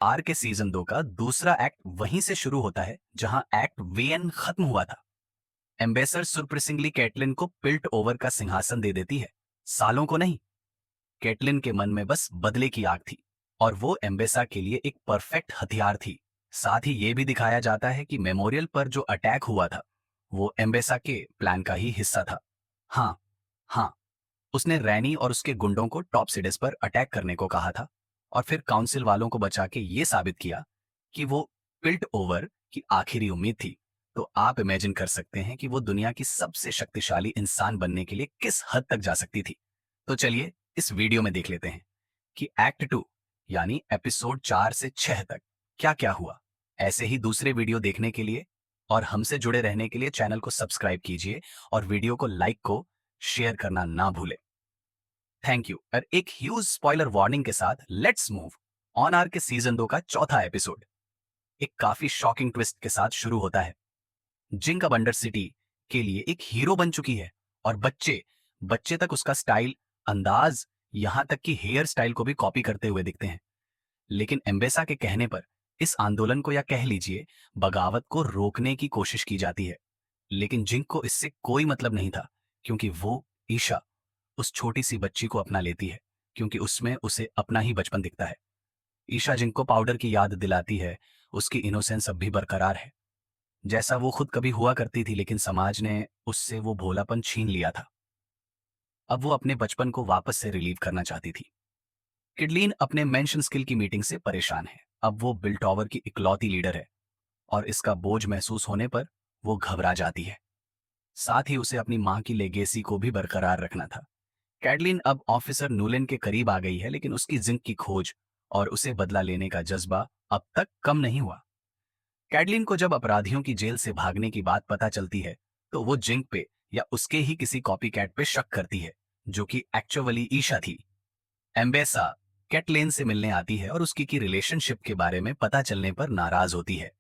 Are के season 2 का दूसरा एक्ट वहीं से शुरू होता है जहां एक्ट वीएन खत्म हुआ था। एम्बेसडर सरप्राइजिंगली कैटलिन को पिल्ट ओवर का सिंहासन दे देती है। सालों को नहीं। कैटलिन के मन में बस बदले की आग थी और वो एम्बेसा के लिए एक परफेक्ट हथियार थी। साथ ही ये भी दिखाया जाता है कि मेमोरियल पर जो अटैक हुआ था वो एम्बेसा के प्लान का ही हिस्सा था। हाँ, हाँ, उसने रैनी और उसके गुंडों को टॉप सिडेस पर अटैक करने को कहा था और फिर काउंसिल वालों को बचा के ये साबित किया कि वो पिल्ट ओवर की आखिरी उम्मीद थी। तो आप इमेजिन कर सकते हैं कि वो दुनिया की सबसे शक्तिशाली इंसान बनने के लिए किस हद तक जा सकती थी। तो चलिए इस वीडियो में देख लेते हैं कि एक्ट 2 यानी एपिसोड 4 से 6 तक क्या क्या हुआ। ऐसे ही दूसरे वीडियो देखने के लिए और हमसे जुड़े रहने के लिए चैनल को सब्सक्राइब कीजिए और वीडियो को लाइक को शेयर करना ना भूलें। Thank you. और एक ह्यूज स्पॉइलर वार्निंग के साथ लेट्स मूव ऑन आर के सीजन 2 का चौथा एपिसोड एक काफी शॉकिंग ट्विस्ट के साथ शुरू होता है। जिंक अब अंडर सिटी के लिए एक हीरो बन चुकी है और बच्चे बच्चे तक उसका स्टाइल, अंदाज, यहां तक कि हेयर स्टाइल को भी कॉपी करते हुए दिखते हैं। लेकिन एम्बेसा के कहने पर इस आंदोलन को या कह लीजिए बगावत को रोकने की कोशिश की जाती है। लेकिन जिंक को इससे कोई मतलब नहीं था क्योंकि वो ईशा उस छोटी सी बच्ची को अपना लेती है क्योंकि उसमें उसे अपना ही बचपन दिखता है। ईशा जिंक को पाउडर की याद दिलाती है उसकी इनोसेंस अब भी बरकरार है, जैसा वो खुद कभी हुआ करती थी, लेकिन समाज ने उससे वो भोलापन छीन लिया था। अब वो अपने बचपन को वापस से रिलीव करना चाहती थी। किडलीन अपने मेंशन स्किल की मीटिंग से परेशान है। अब वो बिल टॉवर की इकलौती लीडर है और इसका बोझ महसूस होने पर वो घबरा जाती है। साथ ही उसे अपनी मां की लेगेसी को भी बरकरार रखना था। कैडलिन अब ऑफिसर नूलेन के करीब आ गई है, लेकिन उसकी जिंक की खोज और उसे बदला लेने का जज्बा अब तक कम नहीं हुआ। कैडलिन को जब अपराधियों की जेल से भागने की बात पता चलती है तो वो जिंक पे या उसके ही किसी कॉपी कैट पे शक करती है जो कि एक्चुअली ईशा थी। एम्बेसा कैटलिन से मिलने आती है और उसकी की रिलेशनशिप के बारे में पता चलने पर नाराज होती है।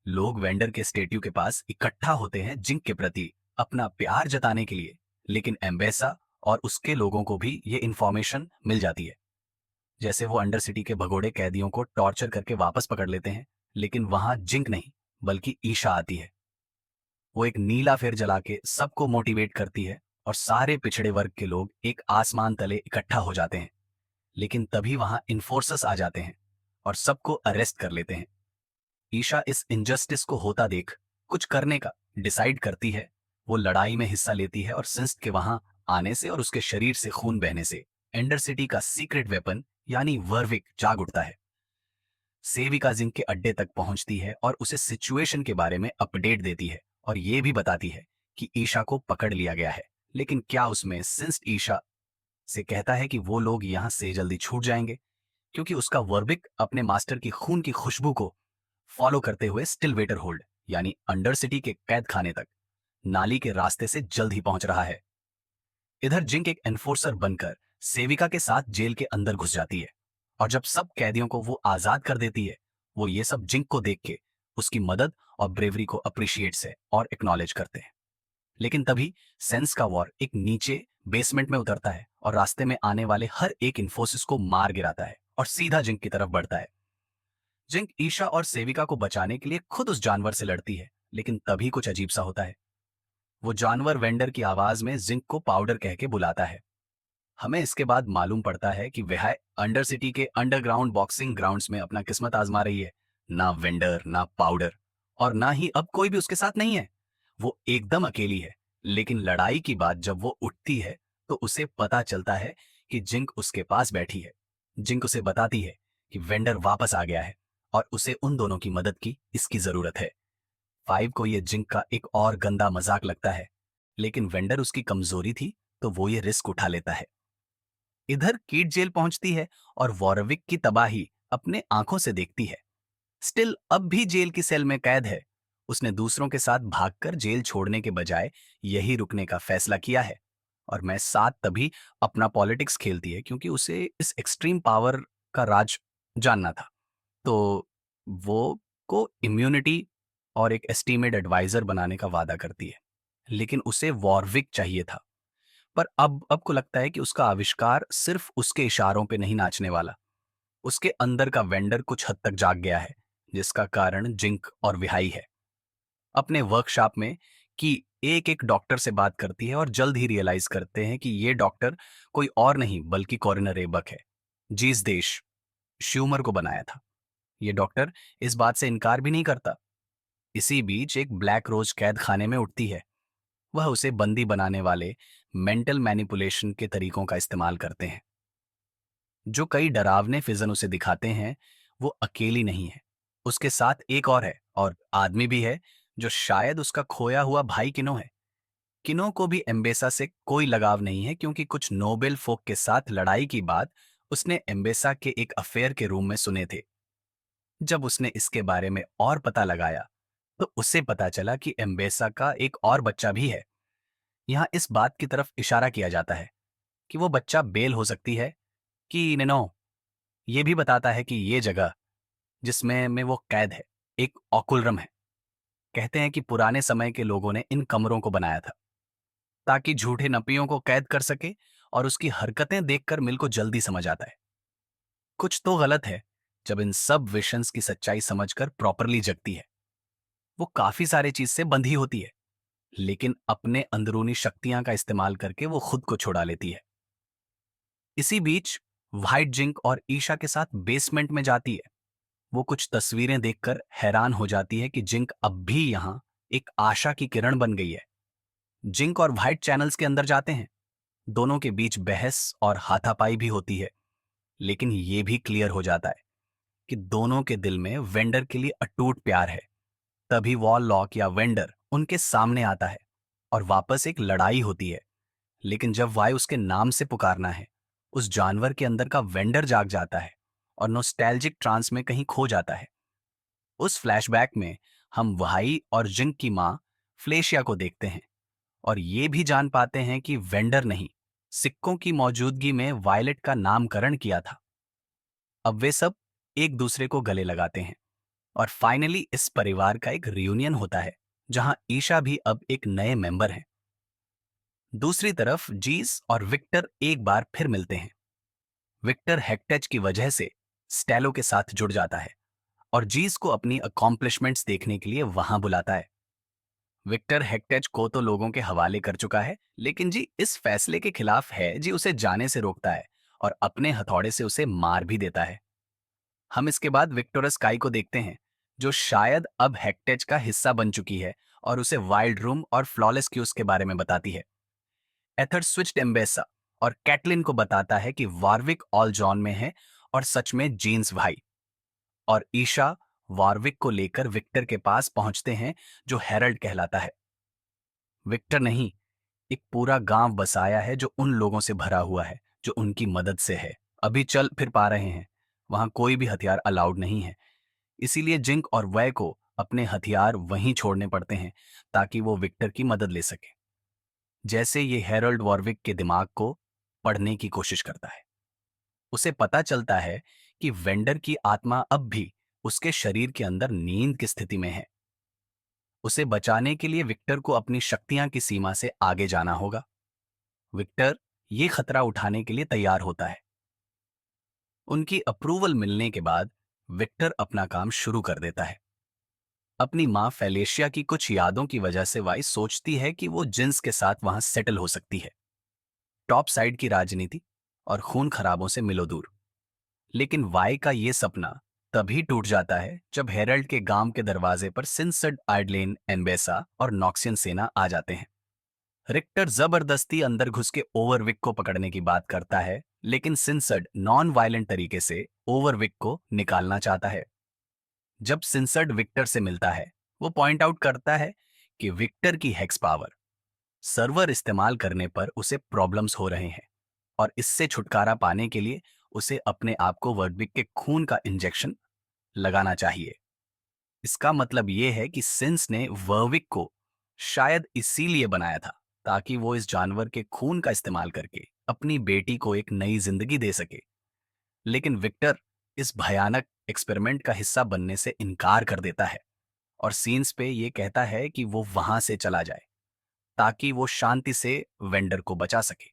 लोग वेंडर के स्टेट्यू के पास इकट्ठा होते हैं जिंक के प्रति अपना प्यार जताने के लिए, लेकिन एम्बेसा और उसके लोगों को भी ये इंफॉर्मेशन मिल जाती है। जैसे वो अंडर सिटी के भगोड़े कैदियों को टॉर्चर करके वापस पकड़ लेते हैं, लेकिन वहां जिंक नहीं बल्कि ईशा आती है। वो एक नीला फेर जला के सबको मोटिवेट करती है और सारे पिछड़े वर्ग के लोग एक आसमान तले इकट्ठा हो जाते हैं। लेकिन तभी वहां इन्फोर्सर्स आ जाते हैं और सबको अरेस्ट कर लेते हैं। ईशा इस इनजस्टिस को होता देख कुछ करने का डिसाइड करती है। वो लड़ाई में हिस्सा लेती है और सिंस्ट के वहां आने से और उसके शरीर से खून बहने से एंडर सिटी का सीक्रेट वेपन यानी वर्विक जाग उठता है। सेविका जिंक के अड्डे तक पहुंचती है और उसे सिचुएशन के बारे में अपडेट देती है और ये भी बताती है कि ईशा को पकड़ लिया गया है। लेकिन क्या उसमें सिंस्ट ईशा से कहता है कि वो लोग यहां से जल्दी छूट जाएंगे क्योंकि उसका वर्बिक अपने मास्टर की खून की खुशबू को फॉलो करते हुए स्टिल वेटर होल्ड यानी अंडर सिटी के कैद खाने तक नाली के रास्ते से जल्द ही पहुंच रहा है। इधर जिंक एक एनफोर्सर बनकर सेविका के साथ जेल के अंदर घुस जाती है और जब सब कैदियों को वो आजाद कर देती है, वो ये सब जिंक को देख के उसकी मदद और ब्रेवरी को अप्रिशिएट से और एक्नॉलेज करते हैं। लेकिन तभी सेंस का वॉर एक नीचे बेसमेंट में उतरता है और रास्ते में आने वाले हर एक इन्फोसिस को मार गिराता है और सीधा जिंक की तरफ बढ़ता है। जिंक ईशा और सेविका को बचाने के लिए खुद उस जानवर से लड़ती है, लेकिन तभी कुछ अजीब सा होता है। वो जानवर वेंडर की आवाज में जिंक को पाउडर कह के बुलाता है। हमें इसके बाद मालूम पड़ता है कि वह अंडर सिटी के अंडरग्राउंड बॉक्सिंग ग्राउंड्स में अपना किस्मत आजमा रही है। ना वेंडर, ना पाउडर और ना ही अब कोई भी उसके साथ नहीं है। वो एकदम अकेली है। लेकिन लड़ाई की बात जब वो उठती है तो उसे पता चलता है कि जिंक उसके पास बैठी है। जिंक उसे बताती है कि वेंडर वापस आ गया है और उसे उन दोनों की मदद की इसकी जरूरत है। फाइव को ये जिंक का एक और गंदा मजाक लगता है, लेकिन वेंडर उसकी कमजोरी थी तो वो ये रिस्क उठा लेता है। इधर कीट जेल पहुंचती है और वॉरविक की तबाही अपने आंखों से देखती है। स्टिल अब भी जेल की सेल में कैद है। उसने दूसरों के साथ भागकर जेल छोड़ने के बजाय यही रुकने का फैसला किया है और मैं साथ तभी अपना पॉलिटिक्स खेलती है क्योंकि उसे इस एक्सट्रीम पावर का राज जानना था। तो वो को इम्यूनिटी और एक एस्टीमेट एडवाइजर बनाने का वादा करती है, लेकिन उसे वॉरविक चाहिए था। पर अब को लगता है कि उसका आविष्कार सिर्फ उसके इशारों पे नहीं नाचने वाला। उसके अंदर का वेंडर कुछ हद तक जाग गया है, जिसका कारण जिंक और विहाई है। अपने वर्कशॉप में कि एक एक डॉक्टर से बात करती है और जल्द ही रियलाइज करते हैं कि ये डॉक्टर कोई और नहीं बल्कि कॉरिनर एबक है, जिस देश श्यूमर को बनाया था। ये डॉक्टर इस बात से इनकार भी नहीं करता। इसी बीच एक ब्लैक रोज कैद खाने में उठती है। वह उसे बंदी बनाने वाले मेंटल मैनिपुलेशन के तरीकों का इस्तेमाल करते हैं। जो कई डरावने फिजन उसे दिखाते हैं, वो अकेली नहीं है। उसके साथ एक और है, और आदमी भी है, जो शायद उसका खोया हुआ भाई किनो है। किनो को भी एम्बेसा से कोई लगाव नहीं है, क्योंकि कुछ नोबेल फोक के साथ लड़ाई की बात उसने एम्बेसा के एक अफेयर के रूम में सुने थे। जब उसने इसके बारे में और पता लगाया, तो उसे पता चला कि एम्बेसा का एक और बच्चा भी है। यहाँ इस बात की तरफ इशारा किया जाता है कि वो बच्चा बेल हो सकती है कि निनो। ये भी बताता है कि ये जगह जिसमें वो कैद है, एक ओकुलरम है। कहते हैं कि पुराने समय के लोगों ने इन कमरों को बनाया था ताकि झूठे नपियों को कैद कर सके, और उसकी हरकतें देखकर मिल को जल्दी समझ आता है कुछ तो गलत है। जब इन सब विशंस की सच्चाई समझकर प्रॉपरली जगती है, वो काफी सारे चीज से बंधी होती है, लेकिन अपने अंदरूनी शक्तियां का इस्तेमाल करके वो खुद को छुड़ा लेती है। इसी बीच व्हाइट जिंक और ईशा के साथ बेसमेंट में जाती है। वो कुछ तस्वीरें देखकर हैरान हो जाती है कि जिंक अब भी यहाँ एक आशा की किरण बन गई है। जिंक और व्हाइट चैनल्स के अंदर जाते हैं। दोनों के बीच बहस और हाथापाई भी होती है, लेकिन ये भी क्लियर हो जाता है कि दोनों के दिल में वेंडर के लिए अटूट प्यार है। तभी वॉल लॉक या वेंडर उनके सामने आता है और वापस एक लड़ाई होती है। लेकिन जब वाई उसके नाम से पुकारना है, उस जानवर के अंदर का वेंडर जाग जाता है और नॉस्टैल्जिक ट्रांस में कहीं खो जाता है। उस फ्लैशबैक में हम वहाई और जिंक की मां फ्लेशिया को देखते हैं, और ये भी जान पाते हैं कि वेंडर नहीं, सिक्कों की मौजूदगी में वायलेट का नामकरण किया था। अब वे सब एक दूसरे को गले लगाते हैं, और फाइनली इस परिवार का एक रियूनियन होता है, जहां ईशा भी अब एक नए मेंबर हैं। दूसरी तरफ जीस और विक्टर एक बार फिर मिलते हैं। विक्टर हेक्टेज की वजह से स्टेलो के साथ जुड़ जाता है और जीस को अपनी अकॉम्प्लिशमेंट्स देखने के लिए वहां बुलाता है। विक्टर हेक्टेज को तो लोगों के हवाले कर चुका है, लेकिन जी इस फैसले के खिलाफ है, जी उसे जाने से रोकता है और अपने हथौड़े से उसे मार भी देता है। हम इसके बाद विक्टोरस काई को देखते हैं, जो शायद अब हेक्टेज का हिस्सा बन चुकी है और उसे वाइल्ड रूम और फ्लॉलेस क्यूज के बारे में बताती है। एथर स्विच्ड एम्बेसा और कैटलिन को बताता है कि वार्विक ऑल जॉन में है और सच में जीन्स भाई। और ईशा वार्विक को लेकर विक्टर के पास पहुंचते हैं, जो हेरल्ड कहलाता है। विक्टर नहीं, एक पूरा गांव बसाया है जो उन लोगों से भरा हुआ है जो उनकी मदद से है अभी चल फिर पा रहे हैं। वहां कोई भी हथियार अलाउड नहीं है, इसीलिए जिंक और वै को अपने हथियार वहीं छोड़ने पड़ते हैं ताकि वो विक्टर की मदद ले सके। जैसे ये हेरल्ड वॉर्विक के दिमाग को पढ़ने की कोशिश करता है, उसे पता चलता है कि वेंडर की आत्मा अब भी उसके शरीर के अंदर नींद की स्थिति में है। उसे बचाने के लिए विक्टर को अपनी शक्तियां की सीमा से आगे जाना होगा। विक्टर ये खतरा उठाने के लिए तैयार होता है। उनकी अप्रूवल मिलने के बाद विक्टर अपना काम शुरू कर देता है। अपनी मां फेलेशिया की कुछ यादों की वजह से वाई सोचती है कि वो जिन्स के साथ वहां सेटल हो सकती है। टॉप साइड की राजनीति और खून खराबों से मिलो दूर। लेकिन वाई का ये सपना तभी टूट जाता है जब हेरल्ड के गांव के दरवाजे पर सिंसड आइडलेन एम्बेसा और नॉक्सियन सेना आ जाते हैं। रिक्टर जबरदस्ती अंदर घुस के ओवरविक को पकड़ने की बात करता है, लेकिन सिंसड नॉन वायलेंट तरीके से ओवरविक को निकालना चाहता है। जब सिंसड विक्टर से मिलता है, वो पॉइंट आउट करता है कि विक्टर की हेक्स पावर सर्वर इस्तेमाल करने पर उसे प्रॉब्लम्स हो रहे हैं, और इससे छुटकारा पाने के लिए उसे अपने आप को वर्डविक के खून का इंजेक्शन लगाना चाहिए। इसका मतलब यह है कि सिंस ने वर्विक को शायद इसीलिए बनाया था ताकि वो इस जानवर के खून का इस्तेमाल करके अपनी बेटी को एक नई जिंदगी दे सके। लेकिन विक्टर इस भयानक एक्सपेरिमेंट का हिस्सा बनने से इनकार कर देता है और सीन्स पे ये कहता है कि वो वहां से चला जाए ताकि वो शांति से वेंडर को बचा सके।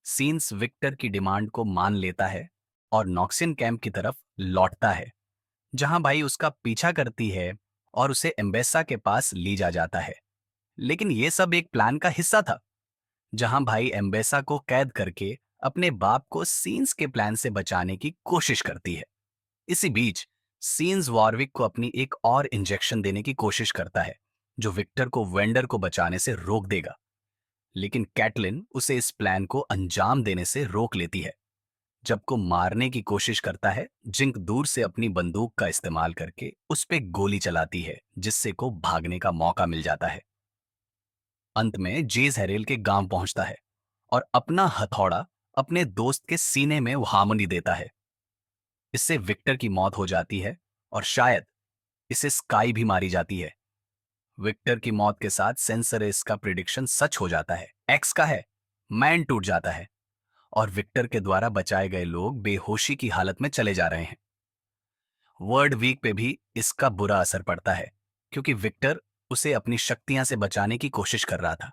सीन्स विक्टर की डिमांड को मान लेता है और नॉक्सियन कैंप की तरफ लौटता है, जहां भाई उसका पीछा करती है और उसे एम्बेसा के पास ली जा जाता है। लेकिन ये सब एक प्लान का हिस्सा था, जहां भाई एम्बेसा को कैद करके अपने बाप को सीन्स के प्लान से बचाने की कोशिश करती है। इसी बीच सीन्स वॉरविक को अपनी एक और इंजेक्शन देने की कोशिश करता है, जो विक्टर को वेंडर को बचाने से रोक देगा। लेकिन कैटलिन उसे इस प्लान को अंजाम देने से रोक लेती है। जब को मारने की कोशिश करता है, जिंक दूर से अपनी बंदूक का इस्तेमाल करके उस पे गोली चलाती है, जिससे को भागने का मौका मिल जाता है। अंत में जेज हेरेल के गांव पहुंचता है और अपना हथौड़ा अपने दोस्त के सीने में हार्मोनी देता है। इससे विक्टर की मौत हो जाती है और शायद इसे स्काई भी मारी जाती है। विक्टर की मौत के साथ सेंसर रेस का प्रिडिक्शन सच हो जाता है। एक्स का है, मैन टूट जाता है और विक्टर के द्वारा बचाए गए लोग बेहोशी की हालत में चले जा रहे हैं। वर्ड वीक पे भी इसका बुरा असर पड़ता है, क्योंकि विक्टर उसे अपनी शक्तियां से बचाने की कोशिश कर रहा था।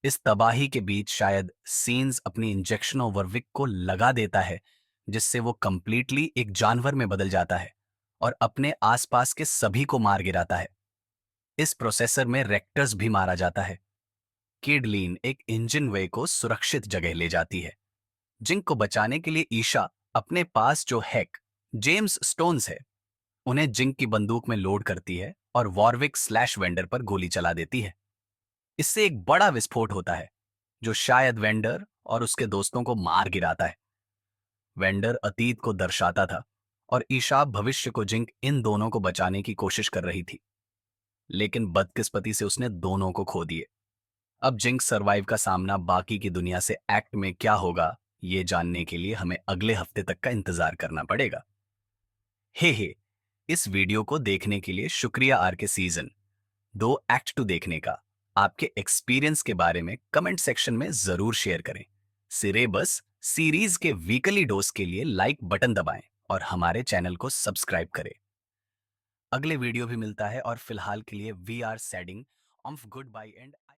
इस तबाही के बीच शायद सीन्स अपनी इंजेक्शन ओवर विक को लगा देता है, जिससे वो कंप्लीटली एक जानवर में बदल जाता है और अपने आसपास के सभी को मार गिराता है। इस प्रोसेसर में रेक्टर्स भी मारा जाता है। किडलीन एक इंजन वे को सुरक्षित जगह ले जाती है। जिंक को बचाने के लिए ईशा अपने पास जो हैक जेम्स स्टोन्स है, उन्हें जिंक की बंदूक में लोड करती है और वॉरविक स्लैश वेंडर पर गोली चला देती है। इससे एक बड़ा विस्फोट होता है, जो शायद वेंडर और उसके दोस्तों को मार गिराता है। वेंडर अतीत को दर्शाता था और ईशा भविष्य को। जिंक इन दोनों को बचाने की कोशिश कर रही थी, लेकिन बदकिस्मती से उसने दोनों को खो दिए। अब जिंक सरवाइव का सामना बाकी की दुनिया से एक्ट में क्या होगा, ये जानने के लिए हमें अगले हफ्ते तक का इंतजार करना पड़ेगा। हे, इस वीडियो को देखने के लिए शुक्रिया। आर के सीजन 2 एक्ट 2 देखने का आपके एक्सपीरियंस के बारे में कमेंट सेक्शन में जरूर शेयर करें। सिरेबस सीरीज के वीकली डोज के लिए लाइक बटन दबाएं और हमारे चैनल को सब्सक्राइब करें। अगले वीडियो भी मिलता है और फिलहाल के लिए we are sending off good bye and